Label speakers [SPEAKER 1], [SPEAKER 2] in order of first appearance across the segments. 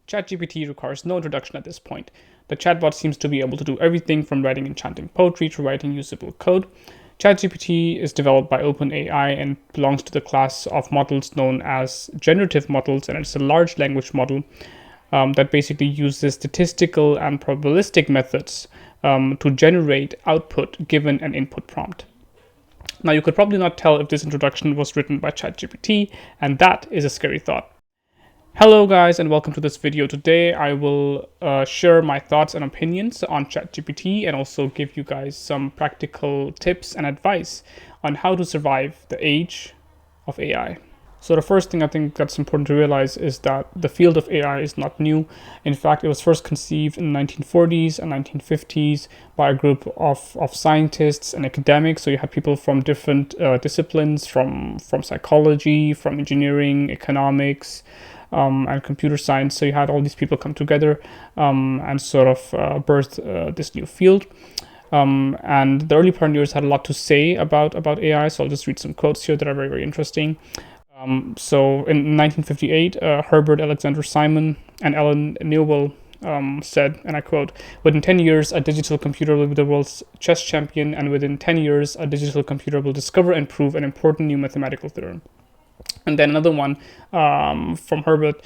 [SPEAKER 1] ChatGPT requires no introduction at this point. The chatbot seems to be able to do everything from writing enchanting poetry to writing usable code. ChatGPT is developed by OpenAI and belongs to the class of models known as generative models, and it's a large language model that basically uses statistical and probabilistic methods to generate output given an input prompt. Now, you could probably not tell if this introduction was written by ChatGPT, and that is a scary thought. Hello guys, and welcome to this video. Today I will share my thoughts and opinions on ChatGPT and also give you guys some practical tips and advice on how to survive the age of AI. So the first thing I think that's important to realize is that the field of AI is not new. In fact, it was first conceived in the 1940s and 1950s by a group of scientists and academics. So you had people from different disciplines, from psychology, from engineering, economics, and computer science. So you had all these people come together and sort of birth this new field. And the early pioneers had a lot to say about AI. So I'll just read some quotes here that are very, very interesting. So in 1958, Herbert Alexander Simon and Alan Newell said, and I quote, "Within 10 years, a digital computer will be the world's chess champion, and within 10 years, a digital computer will discover and prove an important new mathematical theorem." And then another one from Herbert,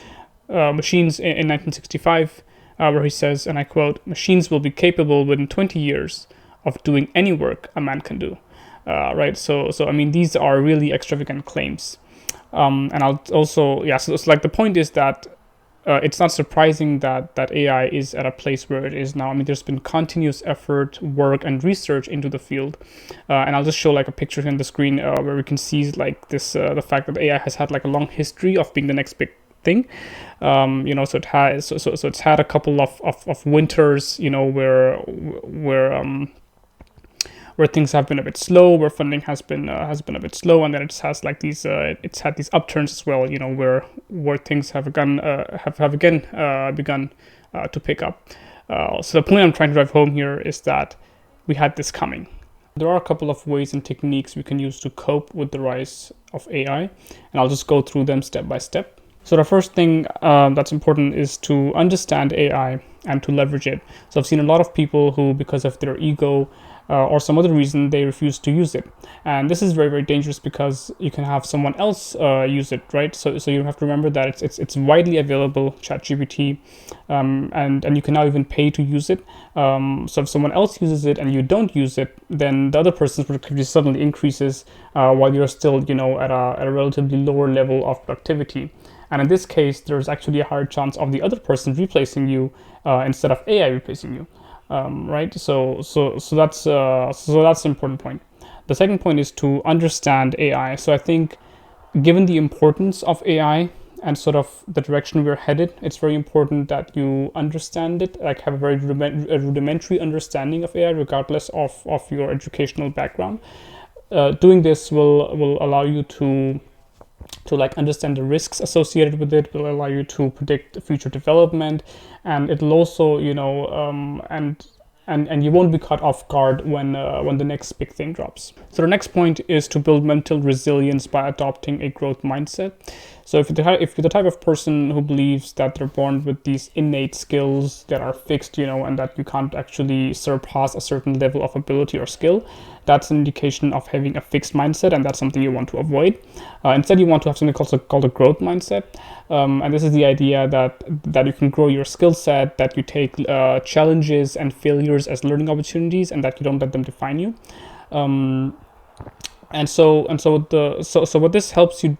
[SPEAKER 1] Machines in 1965, where he says, and I quote, "Machines will be capable within 20 years of doing any work a man can do." Right? So I mean, these are really extravagant claims. And I'll also, so it's like the point is that it's not surprising that AI is at a place where it is now. I mean, there's been continuous effort, work, and research into the field. And I'll just show like a picture here on the screen where we can see like this, the fact that AI has had like a long history of being the next big thing. So it has, so it's had a couple of winters, where things have been a bit slow, where funding has been a bit slow, and then it has like these it's had these upturns as well, where things have again begun to pick up. So the point I'm trying to drive home here is that we had this coming. There are a couple of ways and techniques we can use to cope with the rise of AI, and I'll just go through them step by step. So the first thing that's important is to understand AI and to leverage it. So I've seen a lot of people who, because of their ego or some other reason, they refuse to use it. And this is very, very dangerous because you can have someone else use it, right? So you have to remember that it's widely available, ChatGPT, and you can now even pay to use it. So if someone else uses it and you don't use it, then the other person's productivity suddenly increases while you're still, at a relatively lower level of productivity. And in this case, there's actually a higher chance of the other person replacing you instead of AI replacing you. Right? So that's the important point. The second point is to understand AI. So I think, given the importance of AI and sort of the direction we're headed, it's very important that you understand it, like have a very rudimentary understanding of AI, regardless of your educational background. Doing this will allow you to like understand the risks associated with it, will allow you to predict future development, and it'll also and you won't be caught off guard when the next big thing drops. So the next point is to build mental resilience by adopting a growth mindset. So if you're the type of person who believes that they're born with these innate skills that are fixed, and that you can't actually surpass a certain level of ability or skill, that's an indication of having a fixed mindset, and that's something you want to avoid. Instead, you want to have something called a growth mindset, and this is the idea that you can grow your skill set, that you take challenges and failures as learning opportunities, and that you don't let them define you. So what this helps you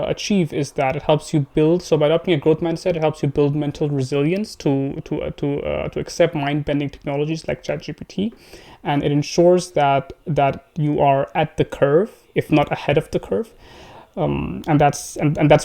[SPEAKER 1] achieve is that it helps you build. So by adopting a growth mindset, it helps you build mental resilience to accept mind-bending technologies like ChatGPT, and it ensures that you are at the curve, if not ahead of the curve. And that's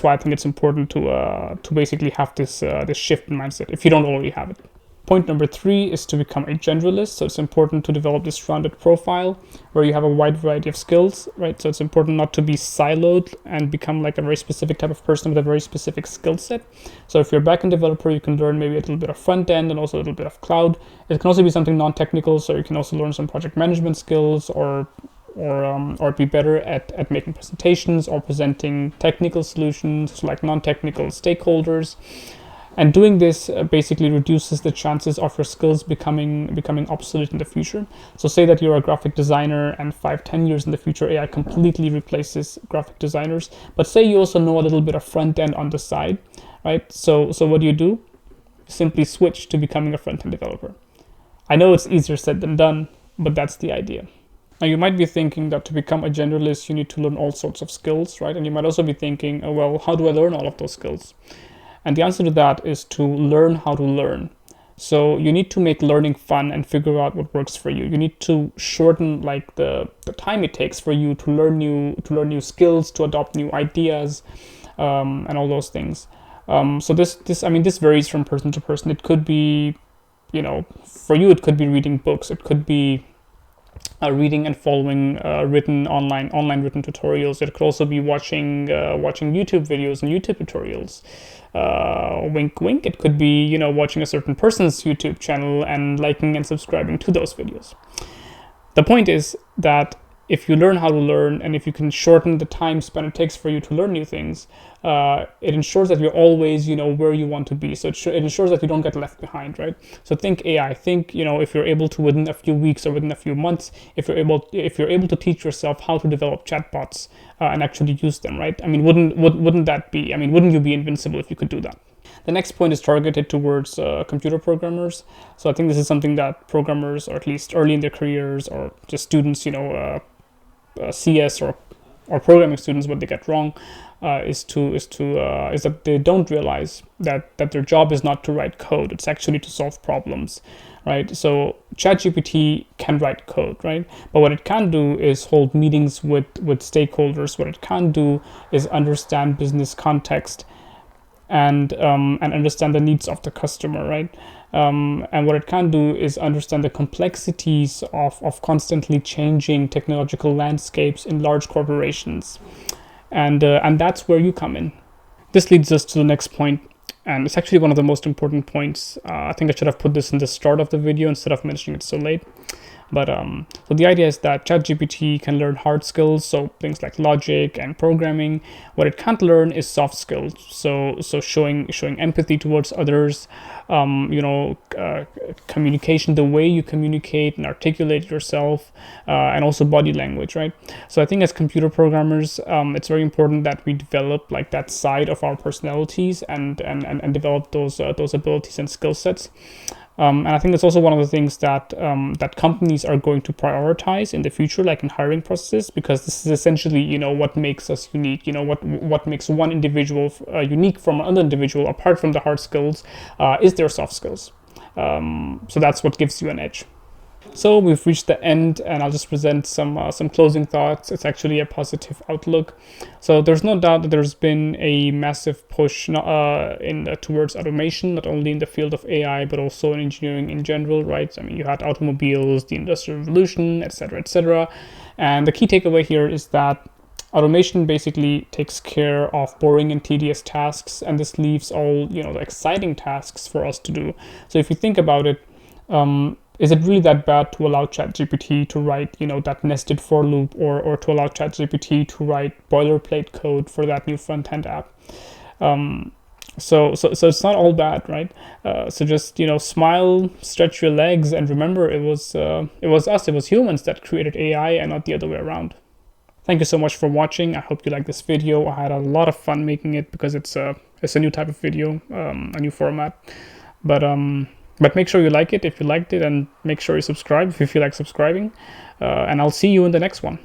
[SPEAKER 1] why I think it's important to basically have this shift in mindset if you don't already have it. Point number 3 is to become a generalist. So it's important to develop this rounded profile where you have a wide variety of skills, right? So it's important not to be siloed and become like a very specific type of person with a very specific skill set. So if you're a backend developer, you can learn maybe a little bit of front end and also a little bit of cloud. It can also be something non-technical. So you can also learn some project management skills or be better at making presentations or presenting technical solutions to like non-technical stakeholders. And doing this basically reduces the chances of your skills becoming obsolete in the future. So say that you're a graphic designer and 5-10 years in the future AI completely replaces graphic designers, but say you also know a little bit of front end on the side, right? So what do? Simply switch to becoming a front end developer. I know it's easier said than done, but that's the idea. Now, you might be thinking that to become a generalist, you need to learn all sorts of skills, right? And you might also be thinking, oh, well, how do I learn all of those skills? And the answer to that is to learn how to learn. So you need to make learning fun and figure out what works for you. You need to shorten like the time it takes for you to learn new skills, to adopt new ideas, and all those things. So this varies from person to person. It could be, for you, it could be reading books. It could be reading and following online written tutorials. It could also be watching YouTube videos and YouTube tutorials. Wink, wink. It could be watching a certain person's YouTube channel and liking and subscribing to those videos. The point is that if you learn how to learn, and if you can shorten the time span it takes for you to learn new things, it ensures that you're always, where you want to be. So it ensures that you don't get left behind, right? So think AI. Think, if you're able to within a few weeks or within a few months, if you're able to teach yourself how to develop chatbots and actually use them, right? I mean, wouldn't that be? I mean, wouldn't you be invincible if you could do that? The next point is targeted towards computer programmers. So I think this is something that programmers, or at least early in their careers, or just students, CS or programming students, what they get wrong is that they don't realize that their job is not to write code. It's actually to solve problems, right? So ChatGPT can write code, right? But what it can do is hold meetings with stakeholders. What it can do is understand business context and understand the needs of the customer, right? And what it can do is understand the complexities of constantly changing technological landscapes in large corporations. And that's where you come in. This leads us to the next point, and it's actually one of the most important points. I think I should have put this in the start of the video instead of mentioning it so late. But so the idea is that ChatGPT can learn hard skills, so things like logic and programming. What it can't learn is soft skills, so showing empathy towards others, communication, the way you communicate and articulate yourself, and also body language, right? So I think as computer programmers, it's very important that we develop like that side of our personalities and develop those abilities and skill sets. And I think that's also one of the things that that companies are going to prioritize in the future, like in hiring processes, because this is essentially, what makes us unique. What makes one individual unique from another individual, apart from the hard skills, is their soft skills. So that's what gives you an edge. So we've reached the end, and I'll just present some closing thoughts. It's actually a positive outlook. So there's no doubt that there's been a massive push towards automation, not only in the field of AI, but also in engineering in general, right? I mean, you had automobiles, the Industrial Revolution, etc., etc. And the key takeaway here is that automation basically takes care of boring and tedious tasks, and this leaves all, the exciting tasks for us to do. So if you think about it, is it really that bad to allow ChatGPT to write, that nested for loop, or to allow ChatGPT to write boilerplate code for that new front-end app? So it's not all bad, right? So just, smile, stretch your legs, and remember it was us, it was humans that created AI and not the other way around. Thank you so much for watching. I hope you like this video. I had a lot of fun making it because it's a new type of video, a new format. But make sure you like it if you liked it, and make sure you subscribe if you feel like subscribing. And I'll see you in the next one.